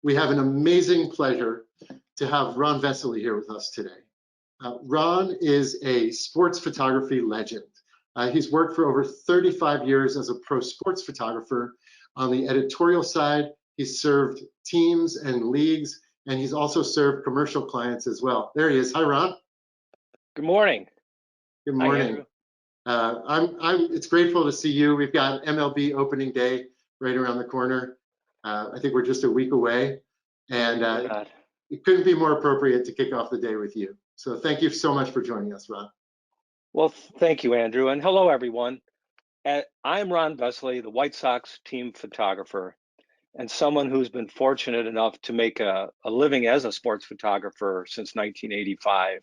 We have an amazing pleasure to have Ron Vesely here with us today. Ron is a sports photography legend. He's worked for over 35 years as a pro sports photographer. On the editorial side, he's served teams and leagues, and he's also served commercial clients as well. There he is. Hi, Ron. Good morning. Good morning. It's grateful to see you. We've got MLB opening day right around the corner. I think we're just a week away, and it couldn't be more appropriate to kick off the day with you. So thank you so much for joining us, Ron. Well, thank you, Andrew, and hello, everyone. I'm Ron Vesely, the White Sox team photographer, and someone who's been fortunate enough to make a living as a sports photographer since 1985.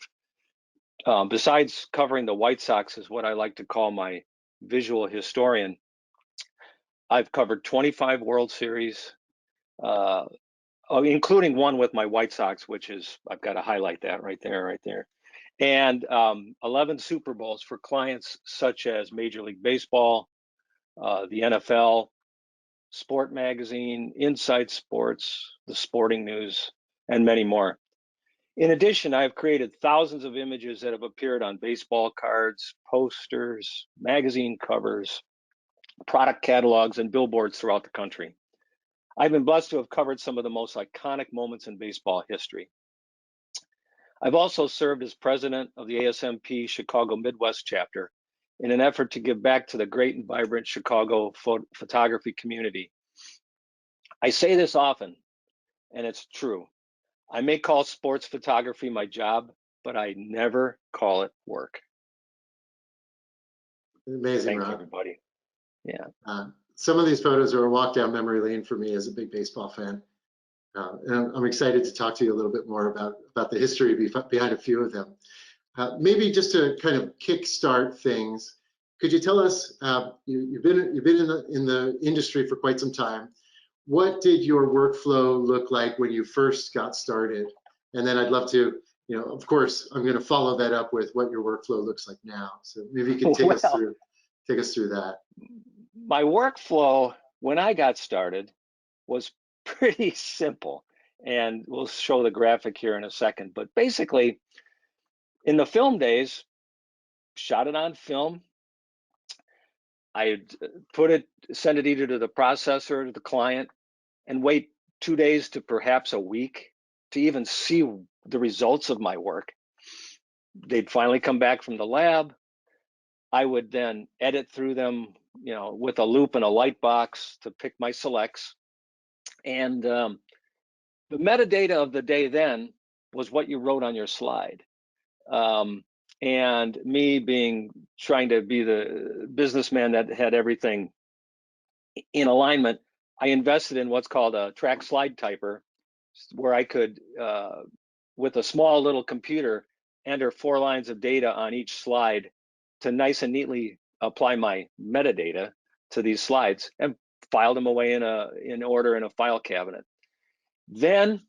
Besides covering the White Sox is what I like to call my visual historian. I've covered 25 World Series, including one with my White Sox, which is, I've got to highlight that right there. And 11 Super Bowls for clients such as Major League Baseball, the NFL, Sport Magazine, Inside Sports, The Sporting News, and many more. In addition, I've created thousands of images that have appeared on baseball cards, posters, magazine covers, product catalogs, and billboards throughout the country. I've been blessed to have covered some of the most iconic moments in baseball history. I've also served as president of the ASMP Chicago Midwest chapter in an effort to give back to the great and vibrant Chicago photography community. I say this often, and it's true. I may call sports photography my job, but I never call it work. Amazing, Thank Ron. you, everybody. Yeah. Some of these photos are a walk down memory lane for me as a big baseball fan. And I'm excited to talk to you a little bit more about the history behind a few of them. Maybe just to kind of kickstart things, could you tell us, you've been in the industry for quite some time. What did your workflow look like when you first got started? And then I'd love to, of course, I'm going to follow that up with what your workflow looks like now. So maybe you can take us through that. My workflow when I got started was pretty simple, and we'll show the graphic here in a second. But basically, in the film days, shot it on film. I'd send it either to the processor or to the client, and wait 2 days to perhaps a week to even see the results of my work. They'd finally come back from the lab. I would then edit through them, with a loop and a light box to pick my selects. And the metadata of the day then was what you wrote on your slide. And me trying to be the businessman that had everything in alignment, I invested in what's called a track slide typer, where I could, with a small little computer, enter 4 lines of data on each slide to nice and neatly apply my metadata to these slides and filed them away in order in a file cabinet. Then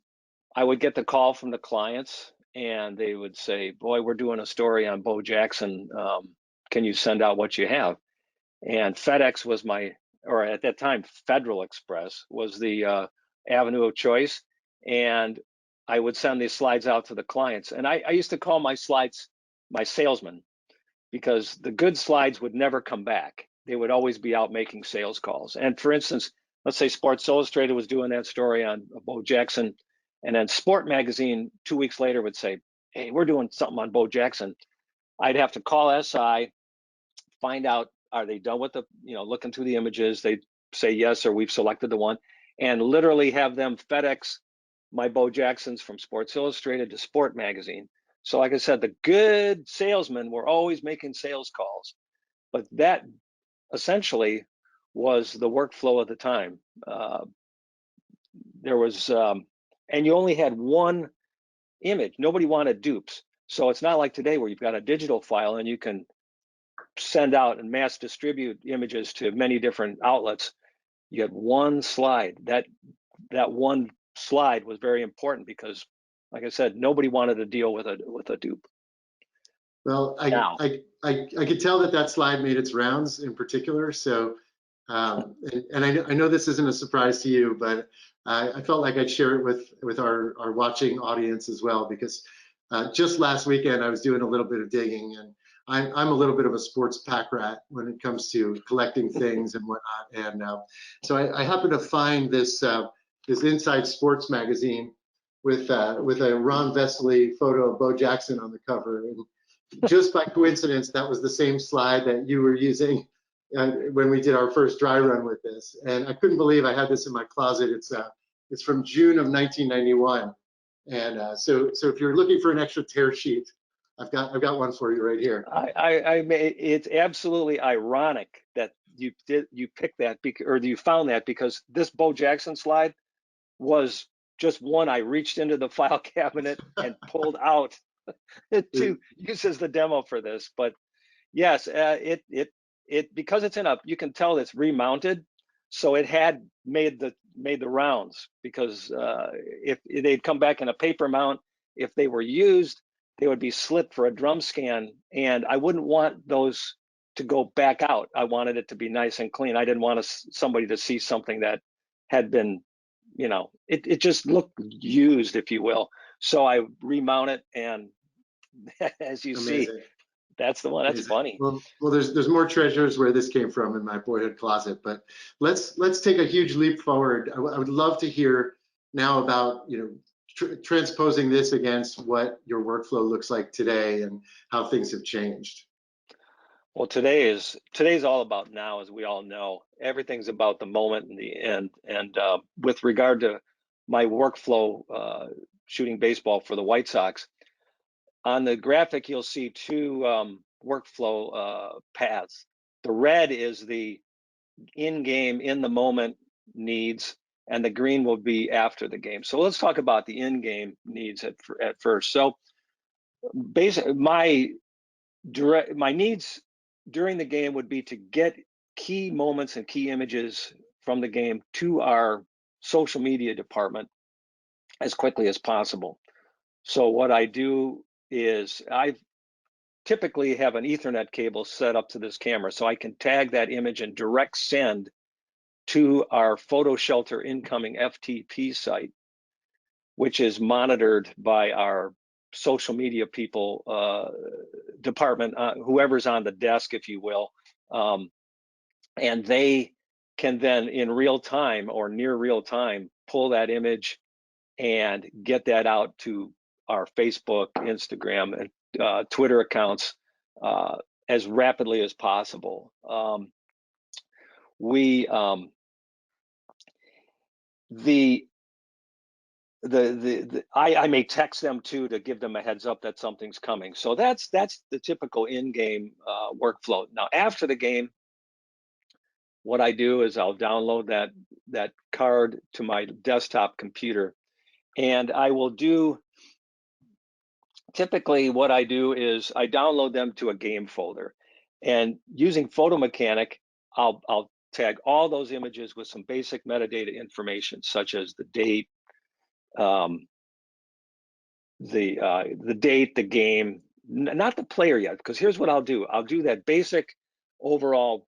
I would get the call from the clients, and they would say, "Boy, we're doing a story on Bo Jackson. Can you send out what you have?" And FedEx was or at that time, Federal Express was the avenue of choice. And I would send these slides out to the clients. And I used to call my slides my salesman, because the good slides would never come back. They would always be out making sales calls. And for instance, let's say Sports Illustrated was doing that story on Bo Jackson, and then Sport Magazine 2 weeks later would say, "Hey, we're doing something on Bo Jackson." I'd have to call SI, find out, are they done with looking through the images? They'd say yes, or we've selected the one, and literally have them FedEx my Bo Jacksons from Sports Illustrated to Sport Magazine. So like I said, the good salesmen were always making sales calls, but that essentially was the workflow at the time. There was, and you only had one image. Nobody wanted dupes. So it's not like today where you've got a digital file and you can send out and mass distribute images to many different outlets. You had one slide. That one slide was very important because, like I said, nobody wanted to deal with a dupe. Well, I could tell that slide made its rounds in particular. So And I know this isn't a surprise to you, but I felt like I'd share it with our watching audience as well, because just last weekend I was doing a little bit of digging, and I'm a little bit of a sports pack rat when it comes to collecting things and whatnot. And so I happened to find this Inside Sports magazine with a Ron Vesely photo of Bo Jackson on the cover. And just by coincidence, that was the same slide that you were using when we did our first dry run with this. And I couldn't believe I had this in my closet. It's from June of 1991. And so if you're looking for an extra tear sheet, I've got one for you right here. It's absolutely ironic that you picked that, or you found that, because this Bo Jackson slide was just one I reached into the file cabinet and pulled out to use as the demo for this. But yes, it because it's you can tell it's remounted, so it had made the rounds, because if they'd come back in a paper mount, if they were used, they would be slipped for a drum scan, and I wouldn't want those to go back out. I wanted it to be nice and clean. I didn't want somebody to see something that had been, it just looked used, if you will. So I remount it, and as you Amazing. see, that's the one. That's funny. Well, there's more treasures where this came from in my boyhood closet, but let's take a huge leap forward. I would love to hear now about transposing this against what your workflow looks like today and how things have changed. Well, today's all about now, as we all know. Everything's about the moment and the end. And with regard to my workflow, shooting baseball for the White Sox, on the graphic you'll see two workflow paths. The red is the in-game, in the moment needs, and the green will be after the game. So let's talk about the in-game needs at first. So basically, my needs during the game would be to get key moments and key images from the game to our social media department as quickly as possible. So what I do is I typically have an Ethernet cable set up to this camera, so I can tag that image and direct send to our PhotoShelter incoming FTP site, which is monitored by our social media people department, whoever's on the desk, if you will, and they can then in real time or near real time pull that image and get that out to our Facebook, Instagram, and Twitter accounts as rapidly as possible. I may text them too to give them a heads up that something's coming. So that's the typical in-game workflow. Now after the game, what I do is I'll download that card to my desktop computer, and I will do, typically what I do is I download them to a game folder, and using Photo Mechanic, I'll tag all those images with some basic metadata information, such as the date, the date, the game, not the player yet, because here's what I'll do. I'll do that basic overall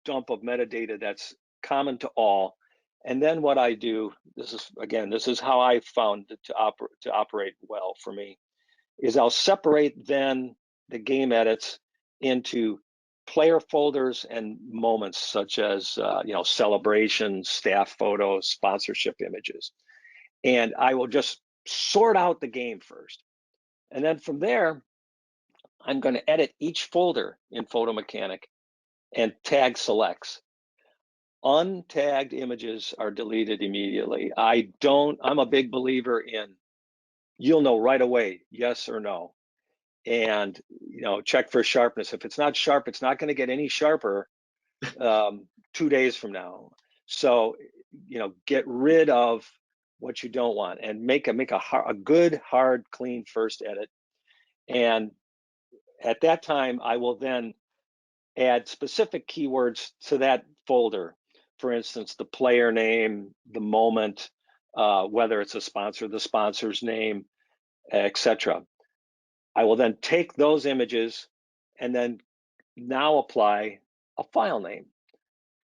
dump of metadata that's common to all. And then what I do, this is how I found it to operate well for me, is I'll separate then the game edits into player folders and moments, such as celebrations, staff photos, sponsorship images. And I will just sort out the game first. And then from there, I'm going to edit each folder in Photo Mechanic and tag selects. Untagged images are deleted immediately. I'm a big believer in, you'll know right away, yes or no. And check for sharpness. If it's not sharp, it's not going to get any sharper 2 days from now. So get rid of what you don't want and make a good, hard, clean first edit. And at that time, I will then add specific keywords to that folder. For instance, the player name, the moment, whether it's a sponsor, the sponsor's name, etc. I will then take those images and then now apply a file name.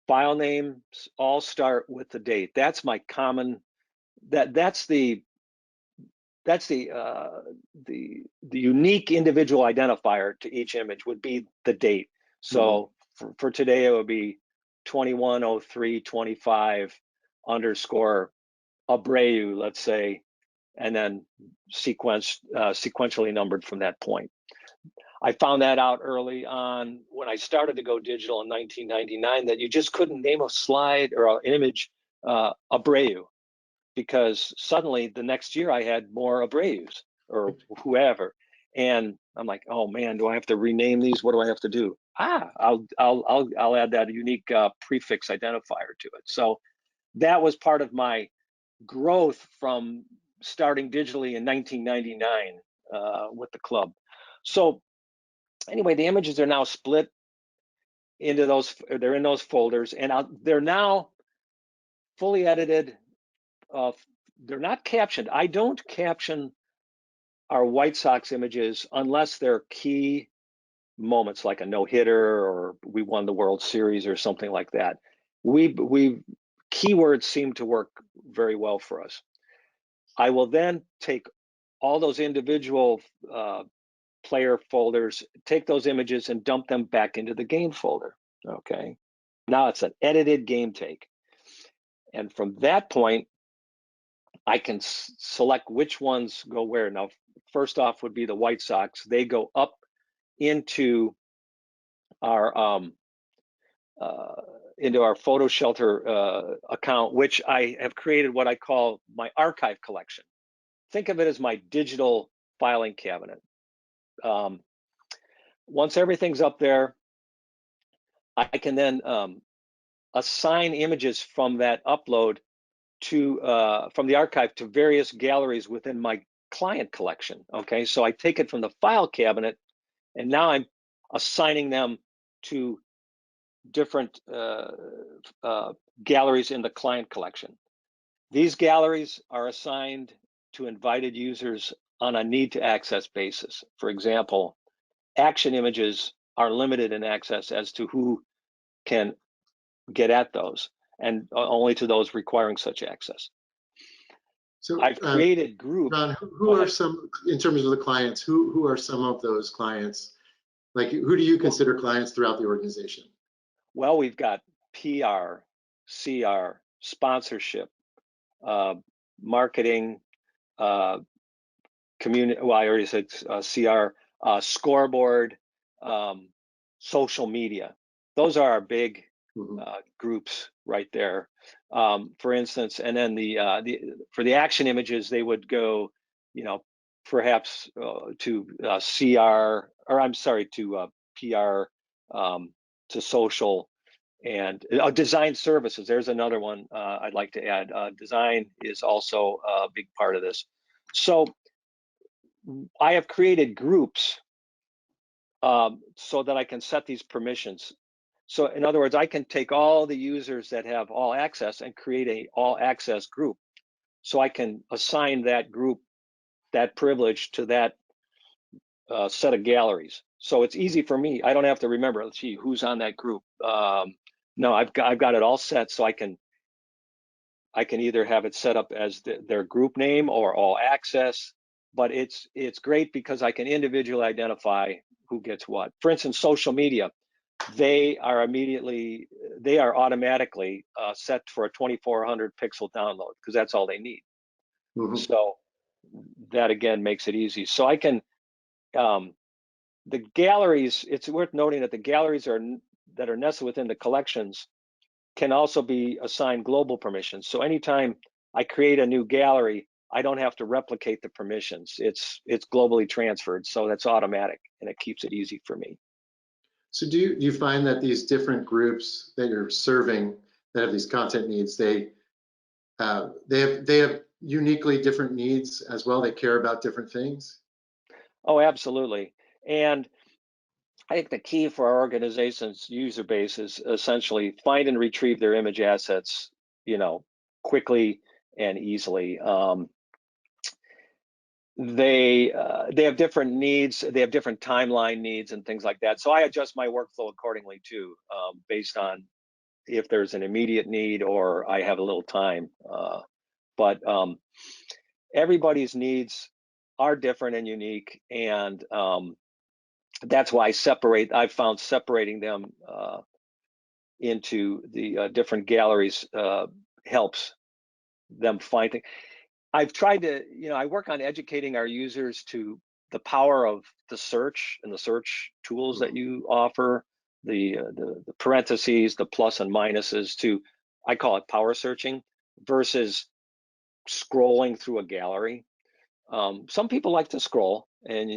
file names all start with the date. That's my common, that's the unique individual identifier to each image would be the date. So for today, it would be 210325 underscore Abreu, let's say, and then sequentially numbered from that point. I found that out early on when I started to go digital in 1999, that you just couldn't name a slide or an image Abreu, because suddenly the next year I had more Abreus or whoever, and I'm like, oh man, do I have to rename these? What do I have to do? I'll add that unique prefix identifier to it. So that was part of my growth from starting digitally in 1999 with the club. So anyway, the images are now split into those, they're in those folders, and they're now fully edited. They're not captioned. I don't caption our White Sox images unless they're key moments, like a no-hitter or we won the World Series or something like that. Keywords seem to work very well for us. I will then take all those individual player folders, take those images and dump them back into the game folder. Okay, now it's an edited game take, and from that point I can select which ones go where. Now, first off would be the White Sox. They go up into our PhotoShelter account, which I have created what I call my archive collection. Think of it as my digital filing cabinet. Once everything's up there, I can then assign images from that upload to from the archive to various galleries within my client collection. Okay, so I take it from the file cabinet, and now I'm assigning them to different galleries in the client collection. These galleries are assigned to invited users on a need to access basis. For example, action images are limited in access as to who can get at those, and only to those requiring such access. So I've created groups. Ron, who are some, in terms of the clients, who are some of those clients? Like, who do you consider clients throughout the organization? Well, we've got PR, CR, sponsorship, marketing, community, well, I already said CR, scoreboard, social media. Those are our big groups right there. For instance, and then for the action images, they would go, perhaps to CR, or I'm sorry, to PR, to social, and design services. There's another one I'd like to add. Design is also a big part of this. So I have created groups so that I can set these permissions. So in other words, I can take all the users that have all access and create a all access group. So I can assign that group that privilege to that set of galleries. So it's easy for me. I don't have to remember, let's see, who's on that group. No, I've got it all set, so I can either have it set up as their group name or all access. But it's great because I can individually identify who gets what. For instance, social media, they are automatically set for a 2400 pixel download because that's all they need. So that again makes it easy. So I can, the galleries, it's worth noting that the galleries that are nested within the collections can also be assigned global permissions. So anytime I create a new gallery, I don't have to replicate the permissions. It's globally transferred, so that's automatic, and it keeps it easy for me. So do you find that these different groups that you're serving that have these content needs, they have uniquely different needs as well? They care about different things? Oh, absolutely. And I think the key for our organization's user base is essentially find and retrieve their image assets, quickly and easily. They have different needs. They have different timeline needs and things like that. So I adjust my workflow accordingly too, based on if there's an immediate need or I have a little time. But everybody's needs are different and unique, and that's why I've found separating them into the different galleries helps them find things. I've tried to, I work on educating our users to the power of the search and the search tools that you offer, the parentheses, the plus and minuses to, I call it power searching versus scrolling through a gallery. Some people like to scroll, and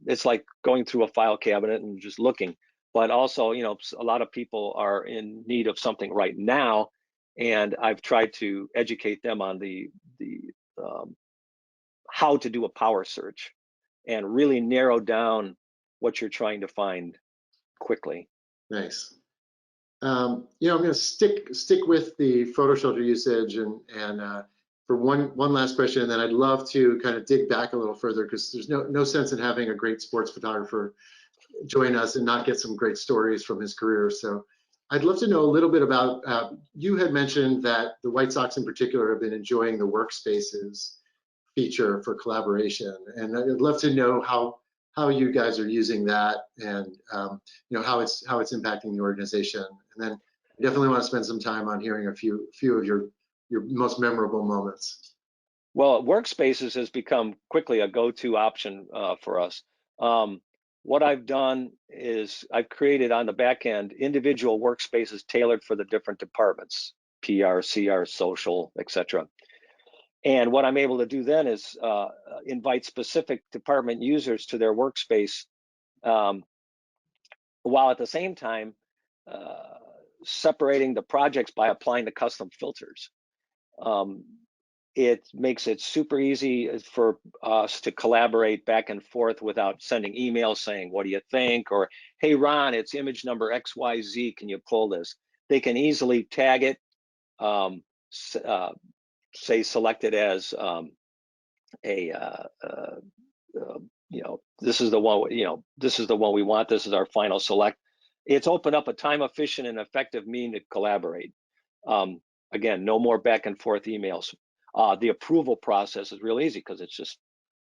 it's like going through a file cabinet and just looking. But also, a lot of people are in need of something right now, and I've tried to educate them on the how to do a power search and really narrow down what you're trying to find quickly. Nice. I'm going to stick with the PhotoShelter usage and for one last question, and then I'd love to kind of dig back a little further, because there's no sense in having a great sports photographer join us and not get some great stories from his career. So I'd love to know a little bit about, you had mentioned that the White Sox in particular have been enjoying the Workspaces feature for collaboration, and I'd love to know how you guys are using that, and how it's impacting the organization. And then I definitely want to spend some time on hearing a few of your most memorable moments. Well, Workspaces has become quickly a go-to option for us. What I've done is I've created on the back end individual workspaces tailored for the different departments, PR, CR, social, etc. And what I'm able to do then is invite specific department users to their workspace, while at the same time separating the projects by applying the custom filters. It makes it super easy for us to collaborate back and forth without sending emails saying, what do you think? Or, hey, Ron, it's image number XYZ, can you pull this? They can easily tag it, say select it as this is the one, this is the one we want, this is our final select. It's opened up a time efficient and effective mean to collaborate. Again, no more back and forth emails. The approval process is real easy, because it's just,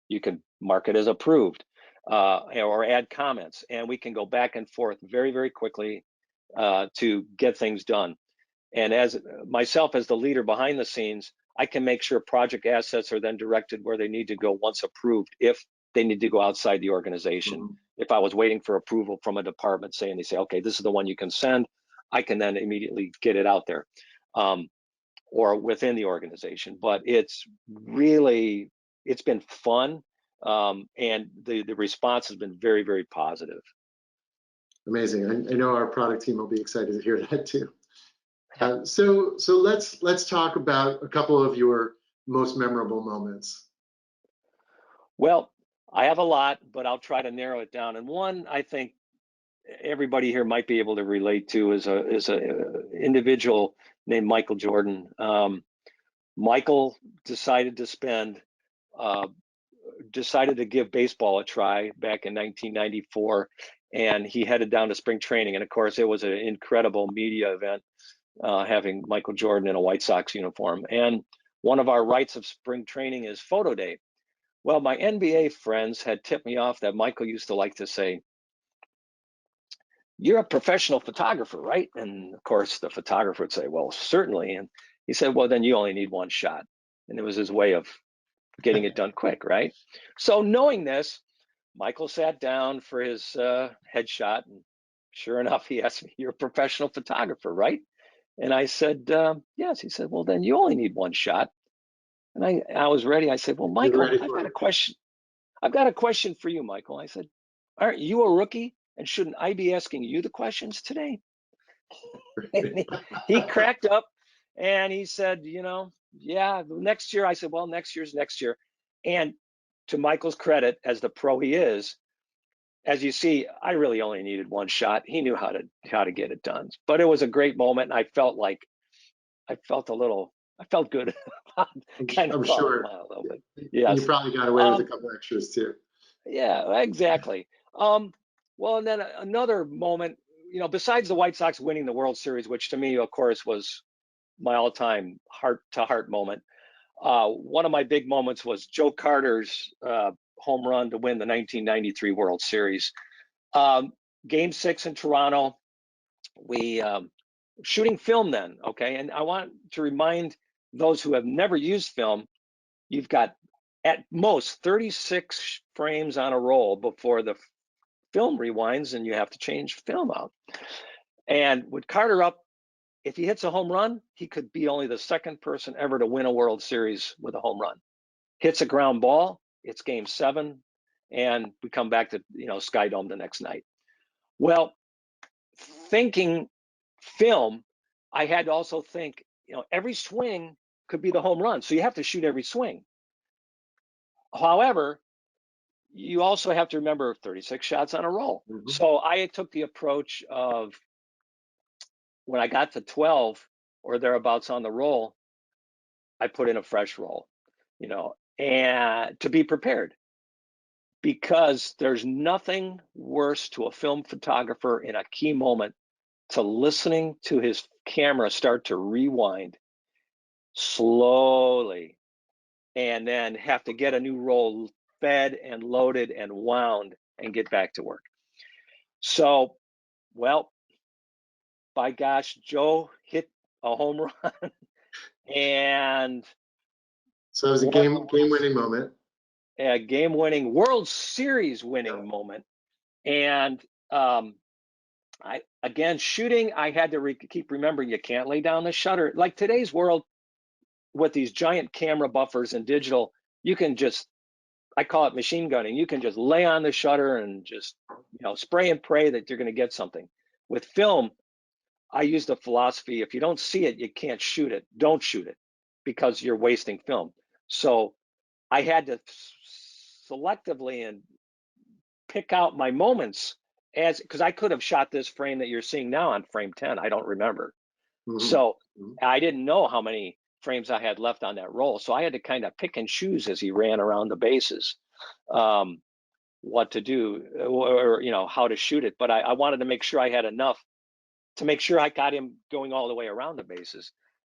you can mark it as approved or add comments, and we can go back and forth very, very quickly to get things done. And as myself, as the leader behind the scenes, I can make sure project assets are then directed where they need to go once approved, if they need to go outside the organization. Mm-hmm. If I was waiting for approval from a department saying, they say, okay, this is the one you can send, I can then immediately get it out there. Or within the organization. But it's been fun, and the response has been very, very positive. Amazing. I know our product team will be excited to hear that too. So let's talk about a couple of your most memorable moments. Well, I have a lot, but I'll try to narrow it down. And one I think everybody here might be able to relate to is a individual named Michael Jordan. Michael decided to give baseball a try back in 1994, and he headed down to spring training. And of course, it was an incredible media event, having Michael Jordan in a White Sox uniform. And one of our rites of spring training is photo day. Well, my NBA friends had tipped me off that Michael used to like to say, "You're a professional photographer, right?" And of course, the photographer would say, "Well, certainly." And he said, "Well, then you only need one shot." And it was his way of getting it done quick, right? So knowing this, Michael sat down for his headshot, and sure enough, he asked me, "You're a professional photographer, right?" And I said, "Yes." He said, "Well, then you only need one shot." And I was ready. I said, "Well, Michael, I've got a question. I've got a question for you, Michael." I said, "Aren't you a rookie? And shouldn't I be asking you the questions today?" And he cracked up and he said, "Yeah, next year." I said, "Well, next year's next year." And to Michael's credit, as the pro he is, as you see, I really only needed one shot. He knew how to get it done. But it was a great moment, and I felt good. I'm sure. A little bit. Yes. You probably got away with a couple extras too. Yeah, exactly. Well, and then another moment, besides the White Sox winning the World Series, which to me, of course, was my all-time heart-to-heart moment, one of my big moments was Joe Carter's home run to win the 1993 World Series. Game 6 in Toronto, we shooting film then, okay? And I want to remind those who have never used film, you've got at most 36 frames on a roll before the film rewinds and you have to change film out. And with Carter up, if he hits a home run, he could be only the second person ever to win a World Series with a home run. Hits a ground ball, it's game 7, and we come back to Sky Dome the next night. Well, thinking film, I had to also think, every swing could be the home run, so you have to shoot every swing. However, you also have to remember 36 shots on a roll. Mm-hmm. So I took the approach of, when I got to 12 or thereabouts on the roll, I put in a fresh roll, and to be prepared, because there's nothing worse to a film photographer in a key moment to listening to his camera start to rewind slowly and then have to get a new roll fed and loaded and wound and get back to work. So, well, by gosh, Joe hit a home run and so it was a game-winning moment. A game-winning, World Series winning moment. And shooting, I had to keep remembering, you can't lay down the shutter. Like today's world, with these giant camera buffers and digital, you can just, I call it machine gunning. You can just lay on the shutter and just, spray and pray that you're going to get something. With film, I use the philosophy, if you don't see it, you can't shoot it. Don't shoot it, because you're wasting film. So I had to selectively and pick out my moments, because I could have shot this frame that you're seeing now on frame 10. I don't remember. Mm-hmm. So I didn't know how many frames I had left on that roll. So I had to kind of pick and choose as he ran around the bases, what to do or how to shoot it. But I wanted to make sure I had enough to make sure I got him going all the way around the bases.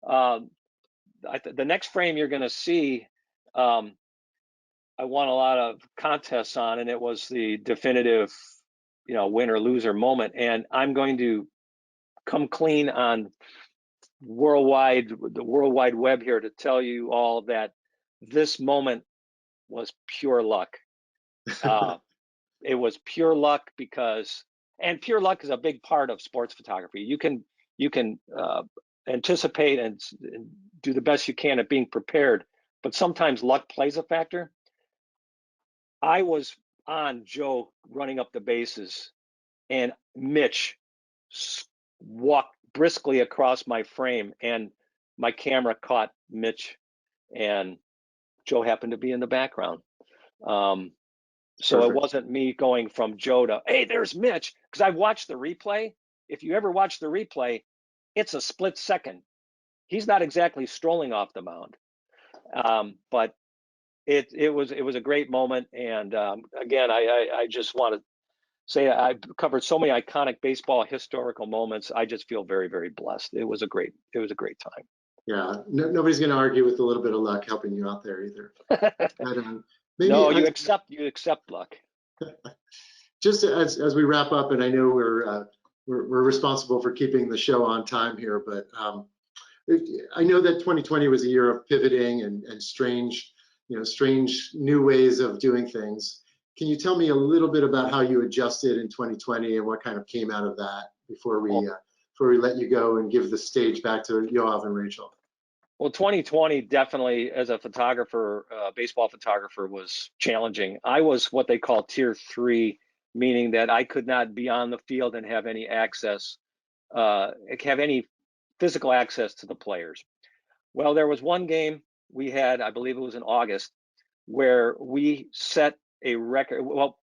The next frame you're going to see, I won a lot of contests on, and it was the definitive, win or loser moment. And I'm going to come clean on the World Wide Web here to tell you all that this moment was pure luck. It was pure luck and pure luck is a big part of sports photography. You can anticipate and do the best you can at being prepared, but sometimes luck plays a factor. I was on Joe running up the bases, and Mitch walked briskly across my frame, and my camera caught Mitch, and Joe happened to be in the background. So Perfect. It wasn't me going from Joe to, hey, there's Mitch, because I watched the replay. If you ever watch the replay, it's a split second. He's not exactly strolling off the mound, but it was a great moment. And again, I just want to say I covered so many iconic baseball historical moments. I just feel very, very blessed. It was a great time. Yeah, nobody's going to argue with a little bit of luck helping you out there either. But, no, you accept luck. Just as we wrap up, and I know we're responsible for keeping the show on time here, but I know that 2020 was a year of pivoting and strange new ways of doing things. Can you tell me a little bit about how you adjusted in 2020 and what kind of came out of that before we let you go and give the stage back to Yoav and Rachel? Well, 2020 definitely, as a photographer, baseball photographer, was challenging. I was what they call tier 3, meaning that I could not be on the field and have any access, have any physical access to the players. Well, there was one game we had, I believe it was in August, where we set a record. Well,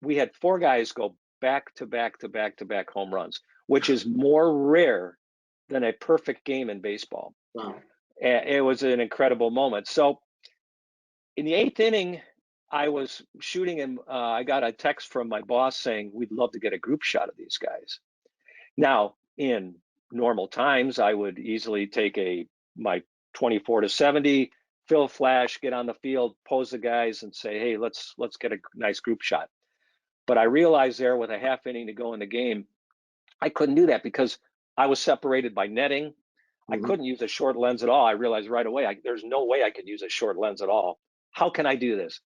we had 4 guys go back to back to back to back home runs, which is more rare than a perfect game in baseball. Wow. It was an incredible moment. So in the 8th inning, I was shooting, and I got a text from my boss saying, we'd love to get a group shot of these guys. Now, in normal times, I would easily take my 24 to 70, fill flash, get on the field, pose the guys, and say, hey, let's get a nice group shot. But I realized there with a half inning to go in the game, I couldn't do that because I was separated by netting. I couldn't use a short lens at all. I realized right away, there's no way I could use a short lens at all. How can I do this?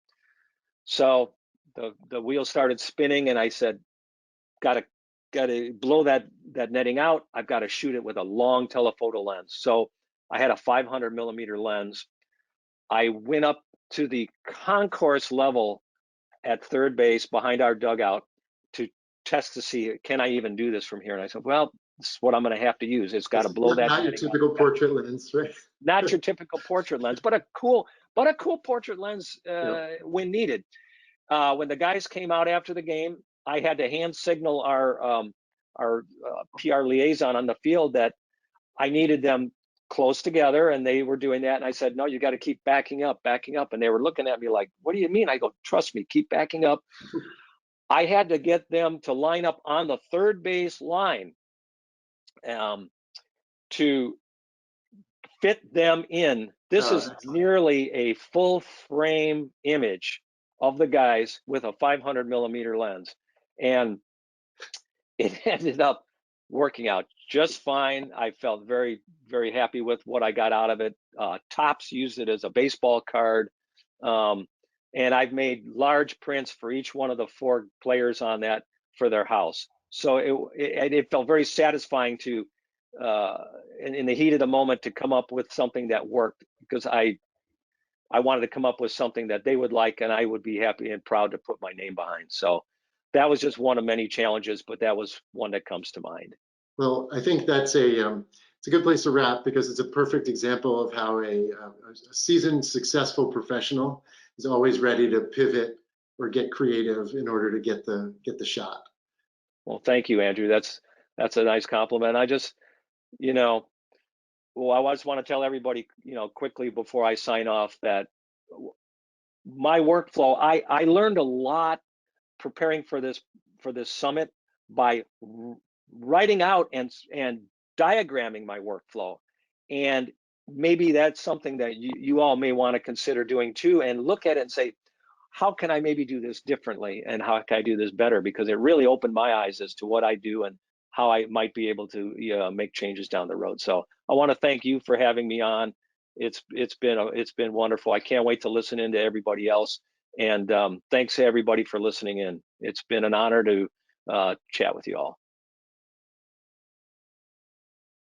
So the wheel started spinning, and I said, got to blow that netting out. I've got to shoot it with a long telephoto lens. So I had a 500 millimeter lens. I went up to the concourse level at third base behind our dugout to test to see, can I even do this from here? And I said, well, this is what I'm going to have to use. It's got to blow that. Not your typical portrait lens, right? Not your typical portrait lens, but a cool portrait lens when needed. When the guys came out after the game, I had to hand signal our PR liaison on the field that I needed them close together, and they were doing that. And I said, no, you got to keep backing up. And they were looking at me like, what do you mean? I go, trust me, keep backing up. I had to get them to line up on the third base line to fit them in. This is nearly a full frame image of the guys with a 500 millimeter lens. And it ended up working out just fine. I felt very, very happy with what I got out of it. Topps used it as a baseball card. And I've made large prints for each one of the 4 players on that for their house. So it felt very satisfying to, in the heat of the moment, to come up with something that worked, because I wanted to come up with something that they would like and I would be happy and proud to put my name behind. So that was just one of many challenges, but that was one that comes to mind. Well, I think that's it's a good place to wrap, because it's a perfect example of how a seasoned, successful professional is always ready to pivot or get creative in order to get the shot. Well, thank you, Andrew. That's a nice compliment. I just, I just want to tell everybody, quickly before I sign off, that my workflow, I learned a lot preparing for this summit by writing out and diagramming my workflow. And maybe that's something that you all may want to consider doing too, and look at it and say, how can I maybe do this differently, and how can I do this better? Because it really opened my eyes as to what I do and how I might be able to make changes down the road. So I want to thank you for having me on. It's been wonderful. I can't wait to listen in to everybody else. And thanks to everybody for listening in. It's been an honor to chat with you all.